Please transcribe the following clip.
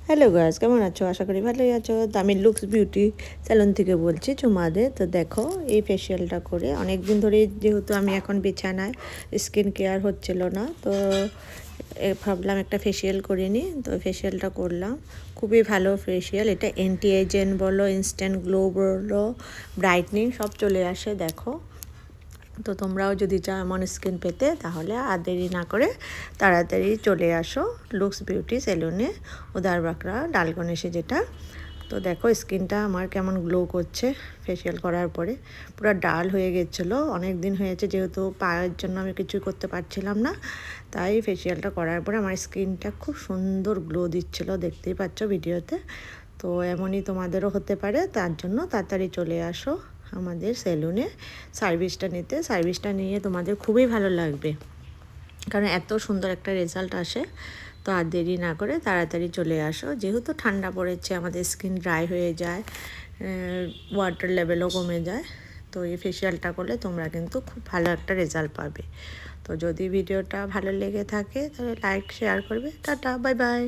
Hello guys, কেমন আছো? আশা করি ভালোই আছো। তো আমি লুকস বিউটি স্যালন থেকে বলছি, চুমাদে। তো দেখো, এই ফেসিয়ালটা করে অনেক দিন ধরে, যেহেতু আমি এখন বিছানায়, স্কিন কেয়ার হচ্ছিল না, তো ভাবলাম একটা ফেসিয়াল করে নিই। তো ফেসিয়ালটা করলাম, খুবই ভালো ফেসিয়াল। এটা অ্যান্টি এজেন্ট বলো, ইনস্ট্যান্ট গ্লো বলো, ব্রাইটনিং সব চলে আসে। দেখো, তো তোমরাও যদি চাও এমন স্কিন পেতে, তাহলে আর দেরি না করে তাড়াতাড়ি চলে আসো লুকস বিউটি সেলুনে, উদারবাকড়া ডালগণেশে যেটা। তো দেখো স্কিনটা আমার কেমন গ্লো করছে ফেসিয়াল করার পরে। পুরো ডাল হয়ে গেছিলো, অনেক দিন হয়েছে, যেহেতু পায়ের জন্য আমি কিছুই করতে পারছিলাম না, তাই ফেসিয়ালটা করার পরে আমার স্কিনটা খুব সুন্দর গ্লো দিচ্ছিলো, দেখতেই পাচ্ছ ভিডিওতে। তো এমনই তোমাদেরও হতে পারে, তার জন্য তাড়াতাড়ি চলে আসো আমাদের সেলুনে সার্ভিসটা নিতে। সার্ভিসটা নিয়ে তোমাদের খুবই ভালো লাগবে, কারণ এত সুন্দর একটা রেজাল্ট আসে। তো আর দেরি না করে তাড়াতাড়ি চলে আসো। যেহেতু ঠান্ডা পড়েছে, আমাদের স্কিন ড্রাই হয়ে যায়, ওয়াটার লেভেলও কমে যায়। তো এই ফেসিয়ালটা করলে তোমরা কিন্তু খুব ভালো একটা রেজাল্ট পাবে। তো যদি ভিডিওটা ভালো লেগে থাকে, তাহলে লাইক শেয়ার করবে। Tata, bye bye.